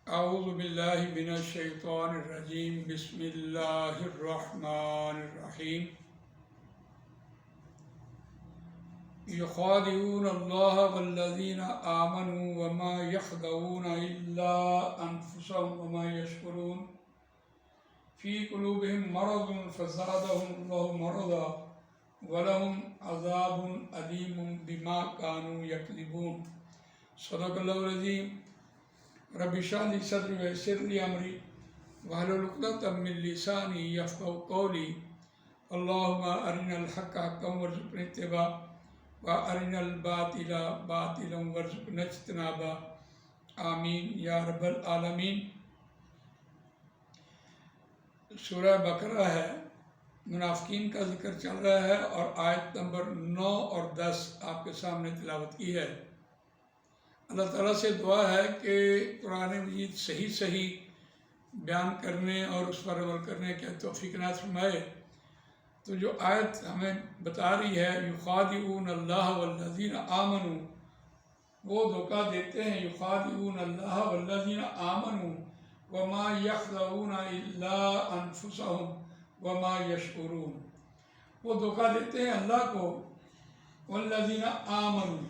اعوذ باللہ من الشیطان الرجیم بسم اللہ الرحمن الرحیم یخادعون اللہ والذین آمنوا وما یخدعون الا انفسهم وما یشعرون فی قلوبہم مرض فزادہم اللہ مرضا ولہم عذاب علیم بما کانوا یکذبون۔ صدق اللہ العظیم۔ رب اشرح لی صدری ویسر لی امری واحلل عقدۃ من لسانی یفقہوا قولی۔ اللہم ارنا الحق حقا وارزقنا اتباعہ وارنا الباطل باطلا وارزقنا اجتنابہ، آمین یا رب العالمین۔ سورہ بقرہ ہے، منافقین کا ذکر چل رہا ہے اور آیت نمبر 9 اور 10 آپ کے سامنے تلاوت کی ہے۔ اللہ تعالیٰ سے دعا ہے کہ قرآن مجید صحیح بیان کرنے اور اس پر عمل کرنے کے توفیق عنایت فرمائے۔ تو جو آیت ہمیں بتا رہی ہے یخادعون اللہ والذین آمنوا، وہ دھوکہ دیتے ہیں، یخادعون اللہ والذین آمنوا وما یخدعون الا انفسهم وما یشعرون۔ وہ دھوکہ دیتے ہیں اللہ کو، والذین آمنوا،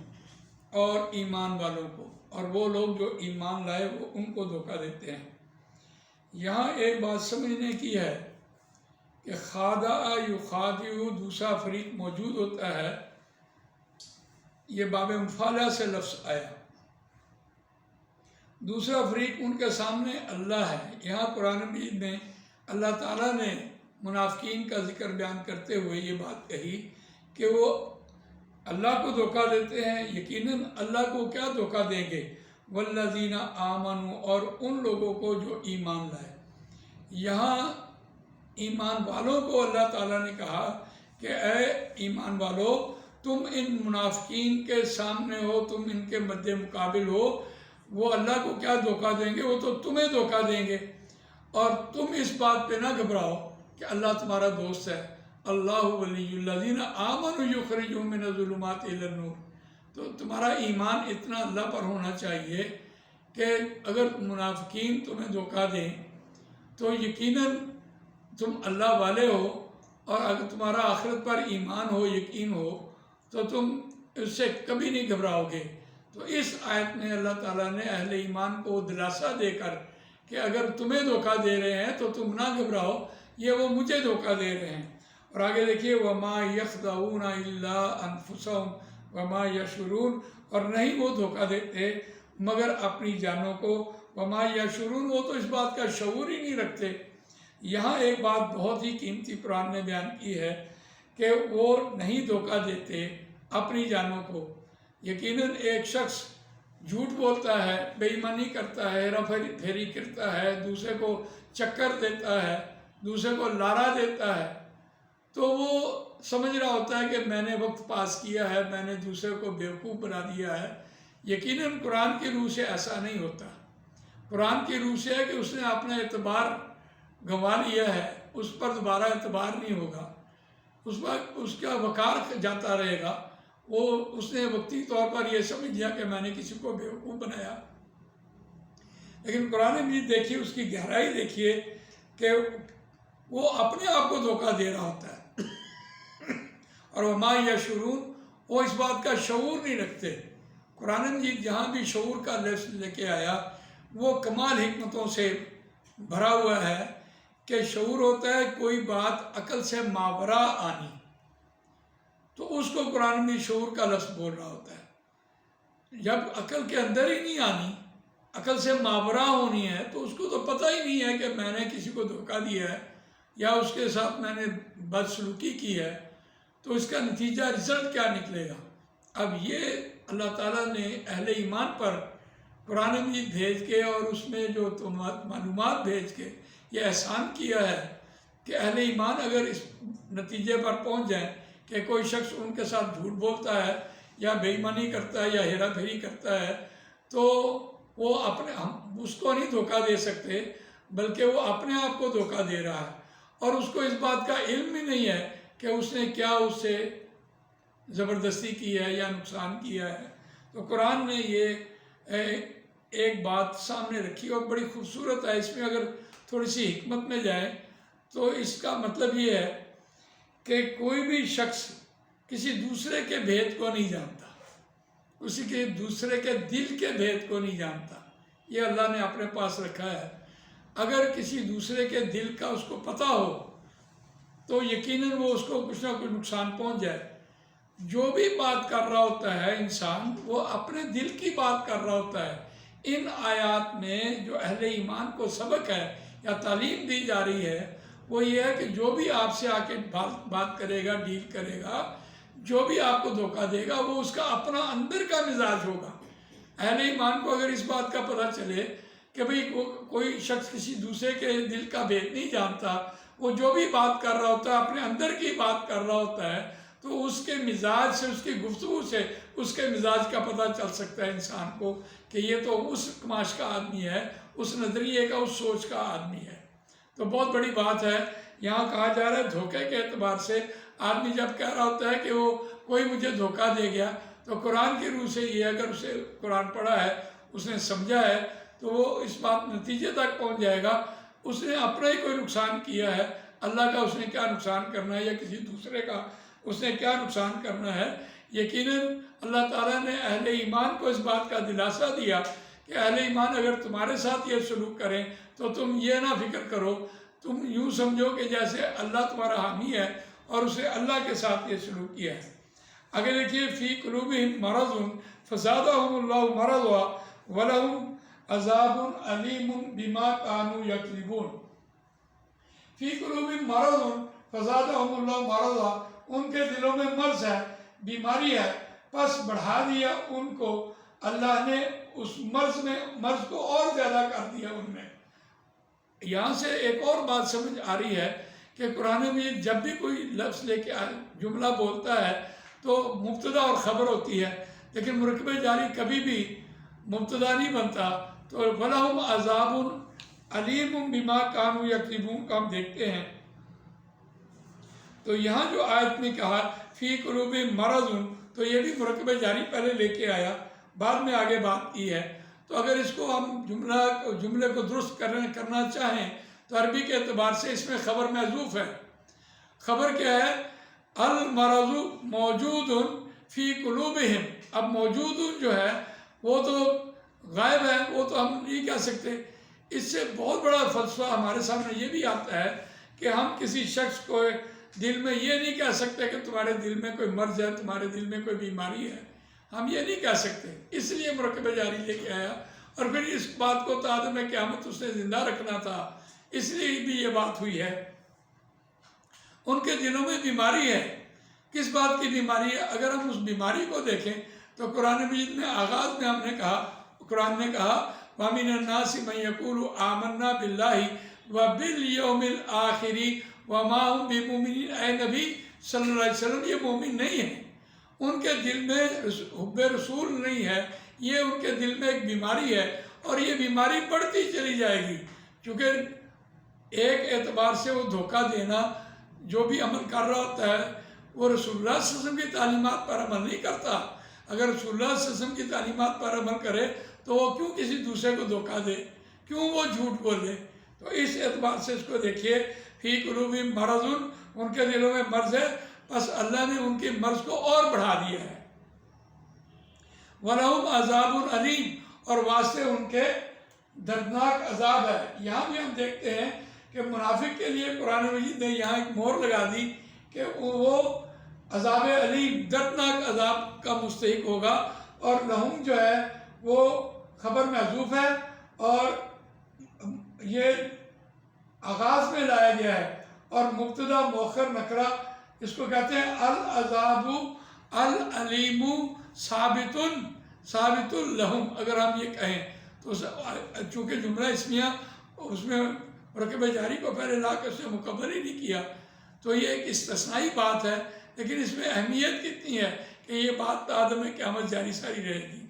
اور ایمان والوں کو، اور وہ لوگ جو ایمان لائے وہ ان کو دھوکہ دیتے ہیں۔ یہاں ایک بات سمجھنے کی ہے کہ خادع یخادع دوسرا فریق موجود ہوتا ہے، یہ باب مفعلہ سے لفظ آیا، دوسرا فریق ان کے سامنے اللہ ہے۔ یہاں قرآن مجید میں اللہ تعالیٰ نے منافقین کا ذکر بیان کرتے ہوئے یہ بات کہی کہ وہ اللہ کو دھوکہ دیتے ہیں، یقیناً اللہ کو کیا دھوکہ دیں گے، والذین آمنوا، اور ان لوگوں کو جو ایمان لائے۔ یہاں ایمان والوں کو اللہ تعالیٰ نے کہا کہ اے ایمان والو، تم ان منافقین کے سامنے ہو، تم ان کے مد مقابل ہو، وہ اللہ کو کیا دھوکہ دیں گے، وہ تو تمہیں دھوکہ دیں گے، اور تم اس بات پہ نہ گھبراؤ کہ اللہ تمہارا دوست ہے۔ اللہ ولی الذین آمنوا یخرجہم من الظلمات الی النور۔ تو تمہارا ایمان اتنا اللہ پر ہونا چاہیے کہ اگر منافقین تمہیں دھوکہ دیں تو یقیناً تم اللہ والے ہو، اور اگر تمہارا آخرت پر ایمان ہو، یقین ہو، تو تم اس سے کبھی نہیں گھبراؤ گے۔ تو اس آیت میں اللہ تعالیٰ نے اہل ایمان کو دلاسا دے کر کہ اگر تمہیں دھوکہ دے رہے ہیں تو تم نہ گھبراؤ، یہ وہ مجھے دھوکہ دے رہے ہیں۔ اور آگے دیکھیے وما یخدعون الا انفسهم وما یشعرون، اور نہیں وہ دھوکہ دیتے مگر اپنی جانوں کو، وما یشعرون، وہ تو اس بات کا شعور ہی نہیں رکھتے۔ یہاں ایک بات بہت ہی قیمتی قرآن نے بیان کی ہے کہ وہ نہیں دھوکہ دیتے اپنی جانوں کو۔ یقیناً ایک شخص جھوٹ بولتا ہے، بے ایمانی کرتا ہے، ہیرا پھیری کرتا ہے، دوسرے کو چکر دیتا ہے، دوسرے کو لارا دیتا ہے، تو وہ سمجھ رہا ہوتا ہے کہ میں نے وقت پاس کیا ہے، میں نے دوسرے کو بیوقوف بنا دیا ہے۔ یقیناً قرآن کی روح سے ایسا نہیں ہوتا۔ قرآن کی روح سے ہے کہ اس نے اپنا اعتبار گنوا لیا ہے، اس پر دوبارہ اعتبار نہیں ہوگا، اس وقت اس کا وقار جاتا رہے گا۔ وہ اس نے وقتی طور پر یہ سمجھ لیا کہ میں نے کسی کو بیوقوف بنایا، لیکن قرآن مجید دیکھیے، اس کی گہرائی دیکھیے کہ وہ اپنے آپ کو دھوکہ دے رہا ہوتا ہے، اور وما یشعرون، وہ اس بات کا شعور نہیں رکھتے۔ قرآن مجید جہاں بھی شعور کا لفظ لے کے آیا وہ کمال حکمتوں سے بھرا ہوا ہے کہ شعور ہوتا ہے کوئی بات عقل سے ماورا آنی، تو اس کو قرآن میں شعور کا لفظ بول رہا ہوتا ہے۔ جب عقل کے اندر ہی نہیں آنی، عقل سے ماورا ہونی ہے، تو اس کو تو پتہ ہی نہیں ہے کہ میں نے کسی کو دھوکہ دیا ہے یا اس کے ساتھ میں نے بدسلوکی کی ہے، تو اس کا نتیجہ رزلٹ کیا نکلے گا۔ اب یہ اللہ تعالیٰ نے اہل ایمان پر قرآن مجید بھیج کے اور اس میں جو معلومات بھیج کے یہ احسان کیا ہے کہ اہل ایمان اگر اس نتیجے پر پہنچ جائیں کہ کوئی شخص ان کے ساتھ جھوٹ بولتا ہے یا بے ایمانی کرتا ہے یا ہیرا پھیری کرتا ہے، تو وہ ہم اس کو نہیں دھوکہ دے سکتے، بلکہ وہ اپنے آپ کو دھوکہ دے رہا ہے، اور اس کو اس بات کا علم ہی نہیں ہے کہ اس نے کیا اس سے زبردستی کی ہے یا نقصان کیا ہے۔ تو قرآن نے یہ ایک بات سامنے رکھی اور بڑی خوبصورت ہے. اس میں اگر تھوڑی سی حکمت میں جائے تو اس کا مطلب یہ ہے کہ کوئی بھی شخص کسی دوسرے کے بھید کو نہیں جانتا، کسی کے دوسرے کے دل کے بھید کو نہیں جانتا. یہ اللہ نے اپنے پاس رکھا ہے. اگر کسی دوسرے کے دل کا اس کو پتہ ہو تو یقیناً وہ اس کو کچھ نہ کچھ نقصان پہنچ جائے. جو بھی بات کر رہا ہوتا ہے انسان، وہ اپنے دل کی بات کر رہا ہوتا ہے. ان آیات میں جو اہل ایمان کو سبق ہے یا تعلیم دی جا رہی ہے وہ یہ ہے کہ جو بھی آپ سے آ کے بات کرے گا، ڈیل کرے گا، جو بھی آپ کو دھوکہ دے گا، وہ اس کا اپنا اندر کا مزاج ہوگا. اہل ایمان کو اگر اس بات کا پتہ چلے کہ بھئی کوئی شخص کسی دوسرے کے دل کا بھید نہیں جانتا، وہ جو بھی بات کر رہا ہوتا ہے اپنے اندر کی بات کر رہا ہوتا ہے، تو اس کے مزاج سے، اس کی گفتگو سے اس کے مزاج کا پتہ چل سکتا ہے انسان کو کہ یہ تو اس کماش کا آدمی ہے، اس نظریے کا، اس سوچ کا آدمی ہے. تو بہت بڑی بات ہے. یہاں کہا جا رہا ہے دھوکے کے اعتبار سے آدمی جب کہہ رہا ہوتا ہے کہ وہ کوئی مجھے دھوکہ دے گیا، تو قرآن کی روح سے یہ اگر اسے قرآن پڑھا ہے، اس نے سمجھا ہے، تو وہ اس بات نتیجے تک پہنچ جائے گا اس نے اپنا ہی کوئی نقصان کیا ہے. اللہ کا اس نے کیا نقصان کرنا ہے یا کسی دوسرے کا اس نے کیا نقصان کرنا ہے. یقیناً اللہ تعالیٰ نے اہل ایمان کو اس بات کا دلاسا دیا کہ اہل ایمان اگر تمہارے ساتھ یہ سلوک کریں تو تم یہ نہ فکر کرو، تم یوں سمجھو کہ جیسے اللہ تمہارا حامی ہے اور اسے اللہ کے ساتھ یہ سلوک کیا ہے. اگر دیکھیے فی قلوبہم مرض فزادہم اللہ مرضا ولہم عذاب علیم بما کانوا یکذبون. فی قلوبہم مرض فزادہم اللہ مرضا، ان کے دلوں میں مرض ہے، بیماری ہے، پس بڑھا دیا ان کو اللہ نے اس مرض کو اور زیادہ کر دیا ان میں. یہاں سے ایک اور بات سمجھ آ رہی ہے کہ قرآن مجید جب بھی کوئی لفظ لے کے جملہ بولتا ہے تو مبتدا اور خبر ہوتی ہے، لیکن مرکب جاری کبھی بھی مبتدا نہیں بنتا. تو وَلَهُمْ عَذَابٌ عَلِيمٌ بِمَا كَانُوا يَكْذِبُونَ کا ہم دیکھتے ہیں. تو یہاں جو آیت میں کہا فی قلوبہم مرض، تو یہ بھی مرکب جاری پہلے لے کے آیا، بعد میں آگے بات کی ہے. تو اگر اس کو ہم جملے کو درست کرنا چاہیں تو عربی کے اعتبار سے اس میں خبر محذوف ہے. خبر کیا ہے؟ المرض موجود فی قلوبہم. اب موجود جو ہے وہ تو غائب ہے، وہ تو ہم نہیں کہہ سکتے. اس سے بہت بڑا فلسفہ ہمارے سامنے یہ بھی آتا ہے کہ ہم کسی شخص کو دل میں یہ نہیں کہہ سکتے کہ تمہارے دل میں کوئی مرض ہے، تمہارے دل میں کوئی بیماری ہے. ہم یہ نہیں کہہ سکتے. اس لیے مرکب جاری لے کے آیا. اور پھر اس بات کو تعدم قیامت اس نے زندہ رکھنا تھا، اس لیے بھی یہ بات ہوئی ہے. ان کے دلوں میں بیماری ہے. کس بات کی بیماری ہے؟ اگر ہم اس بیماری کو دیکھیں تو قرآن مجید میں آغاز میں ہم نے کہا، قرآن نے کہا وَمِنَ النَّاسِ مَن يَقُولُ آمَنَّا بِاللَّهِ وَبِالْيَوْمِ الْآخِرِ وَمَا هُمْ بِمُؤْمِنِينَ. اے نبی صلی اللہ علیہ وسلم، یہ مومن نہیں ہیں، ان کے دل میں حب رسول نہیں ہے، یہ ان کے دل میں ایک بیماری ہے اور یہ بیماری بڑھتی چلی جائے گی. کیونکہ ایک اعتبار سے وہ دھوکہ دینا، جو بھی عمل کر رہا ہوتا ہے وہ رسول اللہ صلی اللہ علیہ وسلم کی تعلیمات پر عمل نہیں کرتا. اگر رسول اللہ صلی اللہ علیہ وسلم کی تعلیمات پر عمل کرے تو وہ کیوں کسی دوسرے کو دھوکہ دے، کیوں وہ جھوٹ بولے؟ تو اس اعتبار سے اس کو دیکھیے فی قلوبہم مرض، ان کے دلوں میں مرض ہے، بس اللہ نے ان کے مرض کو اور بڑھا دیا ہے. وَلَهُمْ عَذَابٌ عَلِيمٌ، اور واسطے ان کے دردناک عذاب ہے. یہاں بھی ہم دیکھتے ہیں کہ منافق کے لیے قرآن مجید نے یہاں ایک مہر لگا دی کہ وہ عذاب علیم، دردناک عذاب کا مستحق ہوگا. اور لہم جو ہے وہ خبر محذوف ہے اور یہ آغاز میں لایا گیا ہے، اور مبتدا مؤخر نکرہ اس کو کہتے ہیں العذاب العلیم ثابت لہم. اگر ہم یہ کہیں تو چونکہ جملہ اسمیہ اس میں مرکب جاری کو پہلے لا کر اسے مکمل ہی نہیں کیا تو یہ ایک استثنائی بات ہے، لیکن اس میں اہمیت کتنی ہے کہ یہ بات آدم قیامت جاری ساری رہے گی.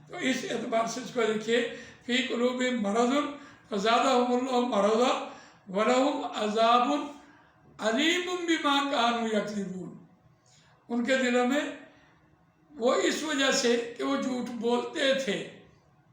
تو اس اعتبار سے اس کو دیکھیے فی قلوبہم مرض فزادہم اللہ مرضا وَلَهُمْ عَذَابٌ عَلِيمٌ بِمَا كَانُوا يَكْذِبُونَ. ان کے دلوں میں وہ اس وجہ سے کہ وہ جھوٹ بولتے تھے،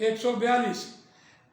142,